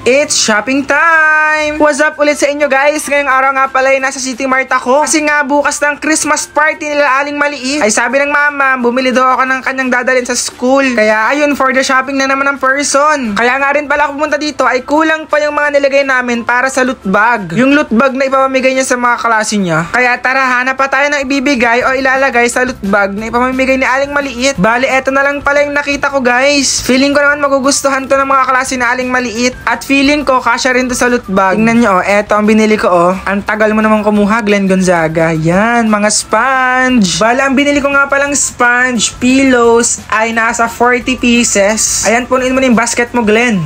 It's shopping time! What's up ulit sa inyo guys? Ngayong araw nga pala ay nasa City Mart ako. Kasi nga bukas ng Christmas party nila Aling Maliit. Ay sabi ng mama, bumili daw ako ng kanyang dadalhin sa school. Kaya ayun, for the shopping na naman ng person. Kaya nga rin pala ako pumunta dito ay kulang pa yung mga nilagay namin para sa loot bag. Yung loot bag na ipamamigay niya sa mga klase niya. Kaya tara, hanap pa tayo ng ibibigay o ilalagay sa loot bag na ipamamigay ni Aling Maliit. Bali, eto na lang pala yung nakita ko guys. Feeling ko naman magugustuhan to ng mga klase na Aling Maliit. At feeling ko, kasya rin to sa loot bag. Tingnan nyo, eto ang binili ko, Ang tagal mo naman kumuha, Glenn Gonzaga. Yan, mga sponge. Bala, ang binili ko nga palang sponge, pillows, ay nasa 40 pieces. Ayan, punuin mo na yung basket mo, Glenn.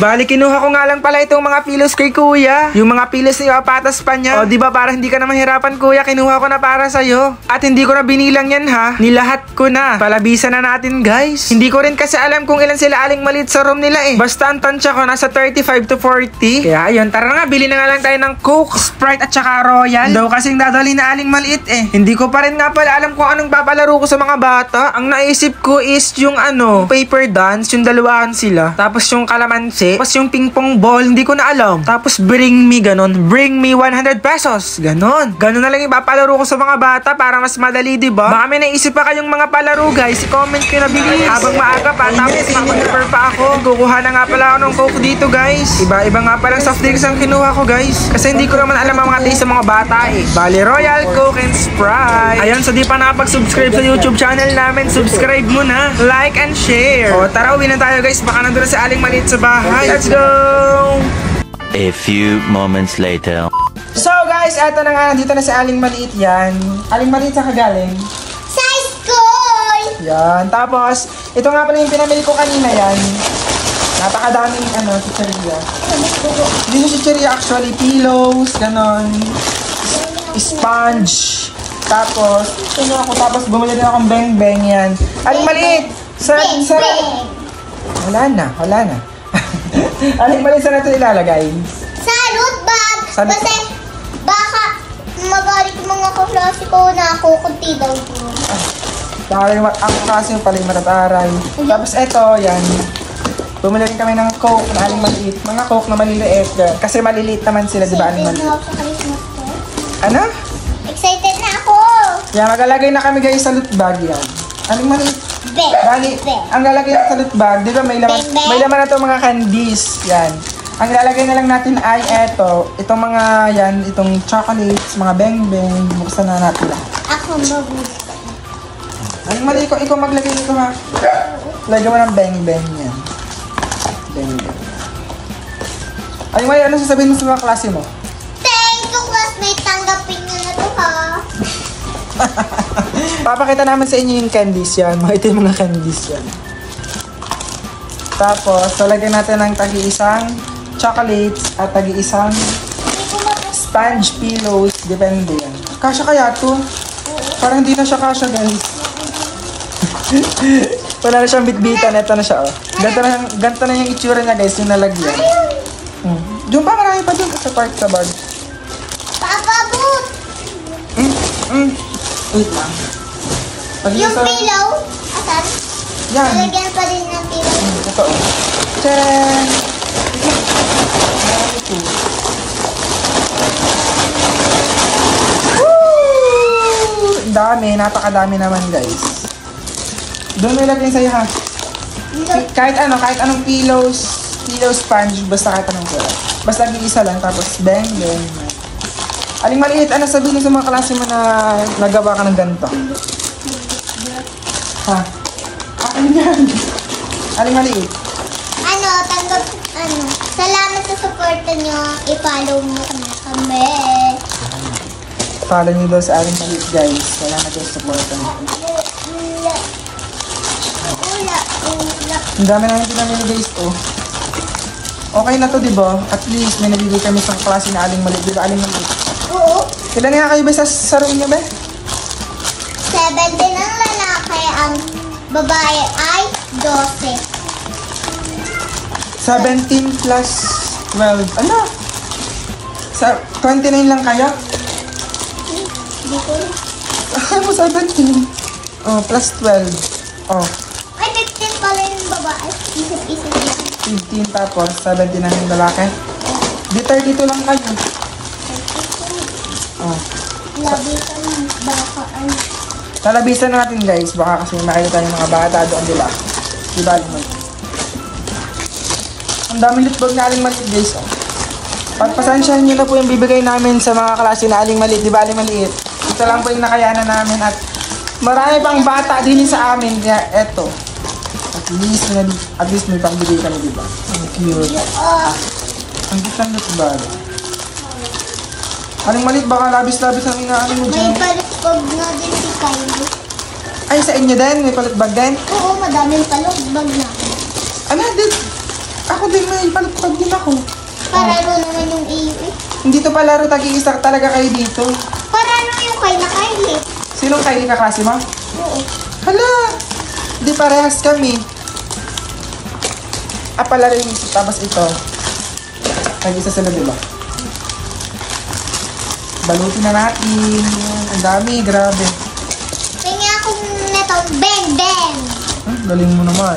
Bali, kinuha ko nga lang pala itong mga pillows kay kuya. Yung mga pillows na ipapatas pa niya. O, diba para hindi ka na mahirapan kuya, kinuha ko na para sa'yo. At hindi ko na binilang yan ha. Nilahat ko na. Palabisan na natin guys. Hindi ko rin kasi alam kung ilan sila Aling Maliit sa room nila eh. Basta ang tansya ko nasa 35 to 40. Kaya ayun, tara nga, bili na nga lang tayo ng Coke, Sprite at saka Royal. Daw kasing dadali na Aling Maliit eh. Hindi ko pa rin nga pala alam kung anong papalaro ko sa mga bata. Ang naisip ko is yung paper dance, yung dalawahan sila. Tapos yung kalamansi. Tapos yung ping pong ball, hindi ko na alam. Tapos bring me, ganon. Bring me 100 pesos. Ganon. Ganon na lang yung papalaro ko sa mga bata para mas madali, diba? Baka may naisip pa kayong mga palaro, guys. I-comment ko na bilis. Habang maaga pa, tapos mag-refer pa ako. Kukuha na nga pala ako ng Coke dito, guys. Iba-iba nga palang soft drinks ang kinuha ko, guys. Kasi hindi ko naman alam ang mga taste sa mga bata eh. Bali, Royal, Coke, and Sprite. Ayan, so di pa nakapag-subscribe sa YouTube channel namin, subscribe mo na. Like and share. O, tara, uwi na tayo, guys. Baka nandun na si Aling Maliit sa bahay. Let's go! A few moments later. So guys, eto na nga, nandito na si Aling Maliit yan. Aling Maliit, saan ka galing? Sa school! Yan, tapos, ito nga pala yung pinamili ko kanina yan. Napakadaming, chicheria. Hindi na chicheria actually, pillows, ganon. Sponge. Tapos, bumili din akong beng-beng yan. Aling Maliit! Wala na. Aling Maliit, saan natin ilalagay? Sa loot bag! Kasi baka magalit mga kaklase ko na kukunti daw doon. Ang kasi yung pala yung matataray. Tapos eto, yan. Bumili rin kami ng Coke na Aling Maliit. Mga Coke na maliliit. Kasi maliliit naman sila, di ba Aling Maliit? Excited na ako sa Christmas ko. Ano? Excited na ako! Yan, maglalagay na kami guys sa loot bag yan. Aling Maliit. Bali, ang lalagay na sa loot bag, di ba may laman na itong mga candies. Yan. Ang lalagay na lang natin ay itong mga yan, itong chocolates, mga beng-beng. Buksan na natin lahat. Ako magusto. Aling Maliit, ikaw maglagay nito ha. Lagyan mo ng beng-beng yan. Beng-beng. Aling Maliit, ano sasabihin mo sa mga klase mo? Thank you, classmate. Tanggapin nyo na to ha. Papakita naman sa inyo yung candies yan. Ito yung mga candies yan. Tapos, lalagyan natin ng tagi-isang chocolates at tagi-isang sponge pillows. Depende yan. Kasya kaya to? Parang hindi na siya kasya, guys. Wala na siyang bitbitan. Ito na siya, Ganto na yung itsura niya, guys, yung nalagyan. Doon pa, marami pa doon sa part sa bag. Papa, boot! Wait lang. Yung pillow, asan? Yan. Nalagyan pa din ng pillow. Ito, Tcharan! Woo! Dami, napakadami naman guys. Doon mo ilagay sa'yo ha. Kahit anong pillow sponge, basta kahit anong kulay. Basta isa lang, tapos bang. Aling Maliit, ano sabihin sa mga klase mo na nagawa ka ng ganito? Ha? Ano yan? Aling Maliit? Salamat sa suporta nyo. I-follow mo na kami. Follow nyo daw sa Aling Maliit, guys. Salamat sa suporta nyo. Ang dami namin pinamili, guys, Okay na to, diba? At least, may nabibigay kami sa klase na Aling Maliit. Diba, Aling Maliit? Oo. Kailan nga kayo ba sa room niyo, be? 70 ng lalaki, ang babae ay 12. 17 plus 12. Ano? 29 lang kayo? Hindi ko. Ano 17? Oh, plus 12. Oh, Ay, 15 pala yung babae. Isip-isip yan. 15 tapos 17 ang yung lalaki. Di 32 lang kayo. Oh. Labi ka ng baka. Lalabisan natin guys, baka kasi makikita yung mga bata doon nila. Diba aling maliit? Ang daming litbag na aling maliit guys. Oh. Pagpasensyahan nyo na po yung bibigay namin sa mga klase na aling maliit. Diba aling maliit? Ito lang po yung nakayanan namin at marami pang bata din sa amin. Kaya eto. At least may pangbigay kami, diba? Ang cute. Ang cute ng litbag. Aling maliit, baka labis-labis ang inaano mo dyan. May palutbag na din si Kylie. Ay, sa inyo din? May palutbag din? Oo, madaming palutbag na. Ano, din? Ako din may palutbag din ako. Paralo naman yung iyo eh. Hindi to palaro, tag-iisa talaga kayo dito. Paralo yung kay na Kylie. Sinong kayo kaklase mo? Oo. Hala! Di parehas kami. Palaro yung isip, tapos ito. Tag-isa sila, diba? Balutin na natin. Ang dami, grabe. May akong netong bang bang. Galing mo naman.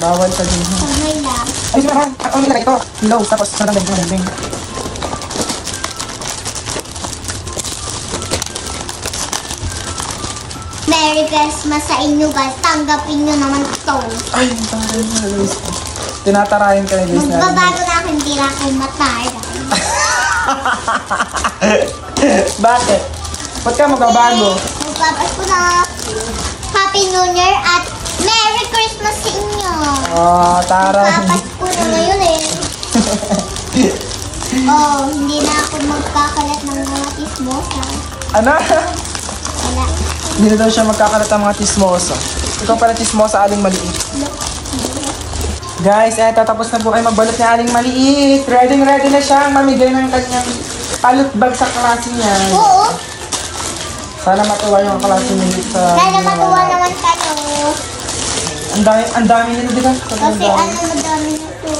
Bawal ka din. Kamay lang. Ay, sinahan. Ano nila ito? Hello, tapos sarang beng. Merry Christmas sa inyo guys. Tanggapin nyo naman to. Ay, taray mo, guys. Tinatarayan ka na, guys. Magbabago na ako, hindi lang kayo mataray. Bakit? Ba't ka magbabago? Magpapas ko na. Happy New Year at Merry Christmas sa inyo. Oh, taray. Magpapas ko na ngayon eh. Oh, hindi na ako magkakalat ng mga tismosa. Ano? Wala. Hindi na daw siya magkakalat ng mga tismosa. Ikaw pala tismosa, aling maliit. Guys, tapos na po kayo magbalot ni aling maliit. Ready na siyang mamigay ng kanyang palutbag sa klase niya. Oo. Sana matuwa yung klase niya sa... Sana matuwa naman kayo. Ang dami nila, di ba? Kasi madami na to.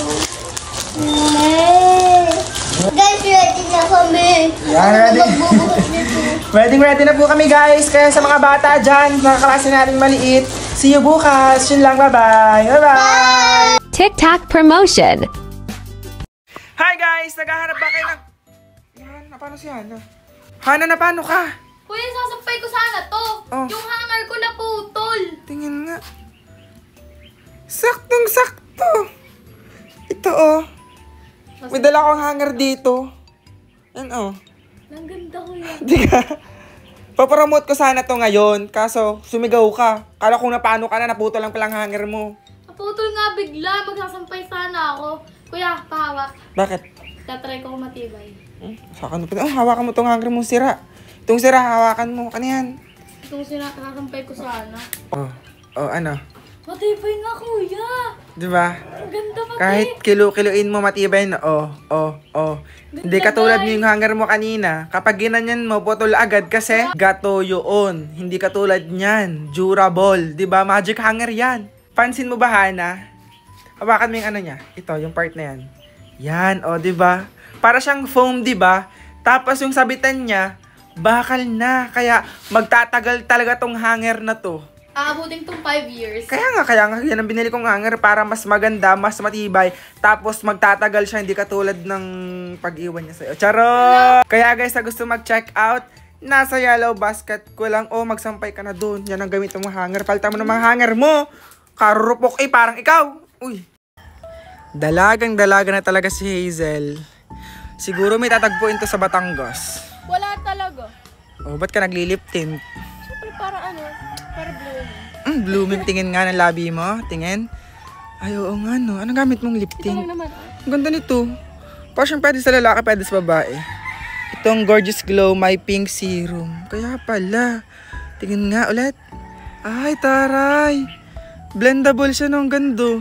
Guys, ready na kami. Yan, ready. Magbubuhos nito. Ready na po kami guys. Kaya sa mga bata dyan, mga klase na aling maliit, see you bukas. Yun lang, bye-bye. Bye-bye. TikTok promotion. Hi guys! Naghahanap ba kayo ng... Yan, paano si Hana? Hana, na paano ka? Kuya, sasampay ko sana to. Oh. Yung hanger ko na putol. Tingin nga. Saktong-sakto. Ito oh. May dala akong hanger dito. Yan oh. Ang ganda ko yan. Di ka? Papromote ko sana to ngayon. Kaso, sumigaw ka. Kala ko na paano ka na, naputol lang palang hanger mo. Naputol nga bigla. Magsasampay sana ako. Kuya, pahawak. Bakit? Tatry ko matibay. Hawakan mo pa. Hawakan mo tong hanger mong sira. Itong sira, hawakan mo. Ano yan? Itong sinasampay ko sana. Ano? Matibay nga, kuya. Di ba? Ang ganda pati. Kahit kilo-kiloin mo, matibay na. Hindi katulad yung hanger mo kanina. Kapag ginanyan mo, putol agad kasi gato yun. Hindi katulad niyan. Durable. Di ba? Magic hanger yan. Pansin mo ba, Hana? Hawakan mo yung ano niya. Ito, yung part na yan. Yan, di ba? Para siyang foam, di ba? Tapos yung sabitan niya, bakal na. Kaya magtatagal talaga tong hanger na to. Aabutin tong 5 years. Kaya nga, yan ang binili kong hanger para mas maganda, mas matibay, tapos magtatagal siya, hindi katulad ng pag-iwan niya sa'yo. Charot! Kaya guys, na gusto mag-check out, nasa yellow basket ko lang, magsampay ka na dun. Yan ang gamit mong hanger. Palta mo ng mga hanger mo. Karupok, parang ikaw. Uy. Dalagang-dalaga na talaga si Hazel. Siguro may tatagpuin to sa Batangas. Wala talaga. Ba't ka naglilip tint? Siyempre para para blooming. Blooming, tingin nga ng labi mo. Tingin. Ay, oo nga no. Anong gamit mong lip tint? Ito lang naman. Ang ganda nito. Parang pwede sa lalaki, pwede sa babae. Itong Gorgeous Glow, my pink serum. Kaya pala. Tingin nga ulit. Ay, taray. Blendable siya nung gando.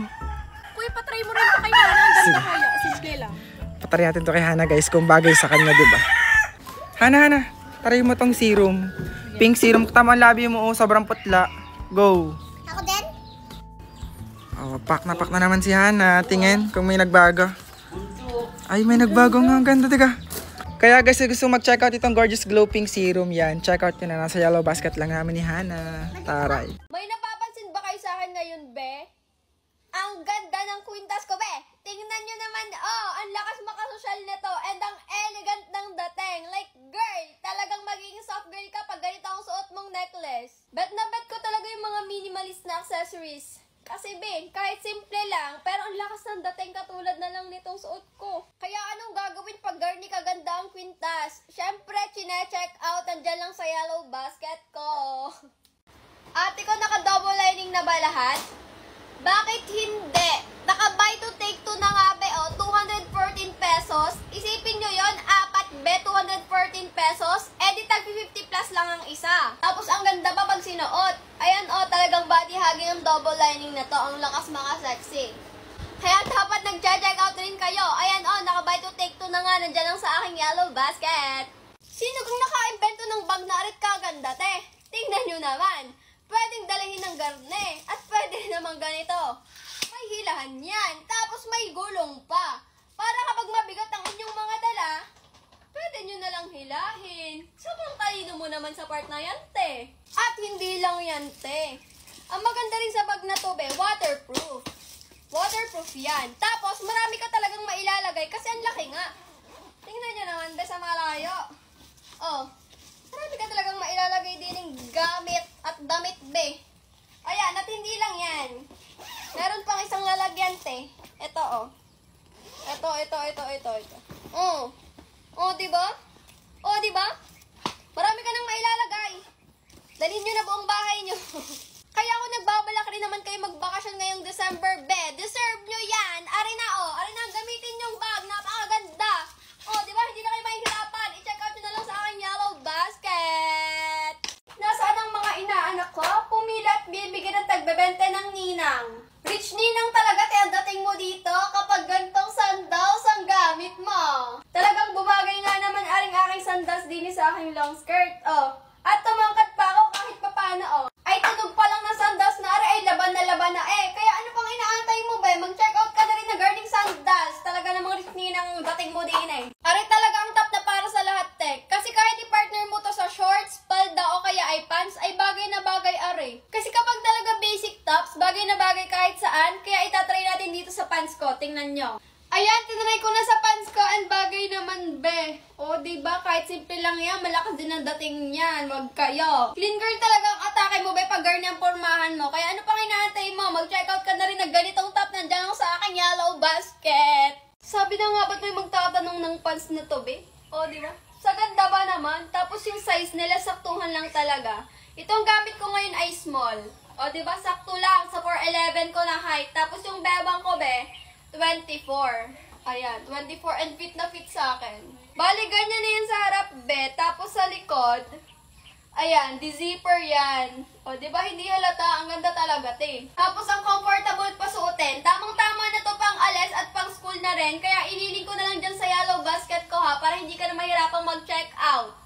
Kuya, patry mo rin ito kay Hana. Ang ganda, kuya. Sige lang. Patry natin to kay Hana guys kung bagay sa kanya, diba? Hana. Try mo tong serum. Pink serum. Tama ang labi mo, sobrang putla. Go. Ako din? Oh, pak na naman si Hana. Tingin kung may nagbago. Ay, may nagbago nga. Ang ganda, teka. Kaya guys, gusto mag-check out itong Gorgeous Glow Pink Serum yan. Check out nyo na. Nasa yellow basket lang namin ni Hana. Taray. May napapansin ba kayo sa akin ngayon, be? Ang ganda ng kwintas ko, be. Tingnan nyo naman, ang lakas makasosyal nito and ang elegant ng dating. Like, girl, talagang magiging soft girl ka pag ganito ang suot mong necklace. Bet na bet ko talaga yung mga minimalist na accessories. Kasi, be, kahit simple lang, pero ang lakas ng dating katulad na lang nitong suot ko. Kaya anong gagawin pag garni kaganda ang kwintas? Syempre, chine-check out, andyan lang sa yellow basket ko. Ate ko, naka-double lining na ba lahat? Bakit hindi? Naka-buy to take two na nga, be, 214 pesos. Isipin nyo yon, apat, be, 214 pesos. Di tag 50 plus lang ang isa. Tapos ang ganda pa pag sinuot. Ayan, talagang body hugging ang double lining na to. Ang lakas maka-sexy. Kaya dapat nag-check out rin kayo. Ayan, naka-buy to take two na nga. Nandyan lang sa aking yellow basket. Sino kung naka-invento ng bag na arit kaganda, te? Tingnan nyo naman. Pwedeng dalahin ng garne. At pwede naman ganito. May hilahan yan. Tapos may gulong pa. Para kapag mabigat ang inyong mga dala, pwede nyo na lang hilahin. Sobrang talino mo naman sa part na yan, te. At hindi lang yan, te. Ang maganda rin sa bag na to, be, waterproof. Waterproof yan. Tapos, marami ka talagang mailalagay kasi ang laki nga. Tingnan nyo naman, be, sa malayo. Marami ka talagang mailalagay din ng gamit at damit, be. Ayan, at hindi lang yan. Meron pang isang lalagyan, te. Ito, Ito. Diba? Diba? Marami ka nang mailalagay. Dalhin nyo na buong bahay nyo. Kaya ako nagbabalak rin naman kayo magbakasyon ngayong December, be. Deserve nyo yan. Ari na, gamitin yung bag. Napakaganda. Diba? Hindi na kayo mahihirapan. I-check out nyo na lang sa aking yellow basket. Nasaan ang mga inaanak ko? Pumila at bibigyan ng tagbebente ng ninang. Rich ninang talaga, kaya dating mo dito kapag gantong sandals ang gamit mo. Talagang bumagay nga naman aring aking sandals din sa aking long skirt, At tumangkat pa ako kahit papano, Ay, tunog pa lang ng sandals na ari, ay laban na Kaya ano pang inaantay mo, be? Mag-check out ka na rin na gardening sandals. Talaga namang rich ninang dating mo din, Ari talaga ang top na para sa lahat, te. Kasi kahit i-partner mo to sa shorts, palda o kaya ay pants, ay bagay na bagay, ari. Kasi kapag talaga basic tops, bagay na bagay kahit saan, kaya itatry natin dito sa pants ko. Tingnan nyo. Ayan, tinry ko na sa pants ko, and bagay naman, be. Diba? Kahit simple lang yan, malakas din ang dating niyan. Wag kayo. Clean girl talaga ang atake mo, be, pag garni ang pormahan mo. Kaya ano pang inaantay mo? Mag-check out ka na rin ng ganitong top nandiyan lang sa aking yellow basket. Sabi na nga, ba't may magtatanong ng pants na to, be? Diba? Sa ganda ba naman? Tapos yung size nila, saktuhan lang talaga. Itong gamit ko ngayon ay small. Diba? Sakto lang sa 4'11 ko na height. Tapos yung bebang ko, be, 24. Ayan, 24 and fit na fit sa akin. Bali, ganyan na yan sa harap, be. Tapos sa likod, ayan, di-zipper yan. Diba? Hindi halata. Ang ganda talaga, te. Tapos ang comfortable pa suotin. Tamang-tama na to pang alis at pang school na rin. Kaya iniling ko na lang dyan sa yellow basket ko, ha, para hindi ka na mahirapang mag-check out.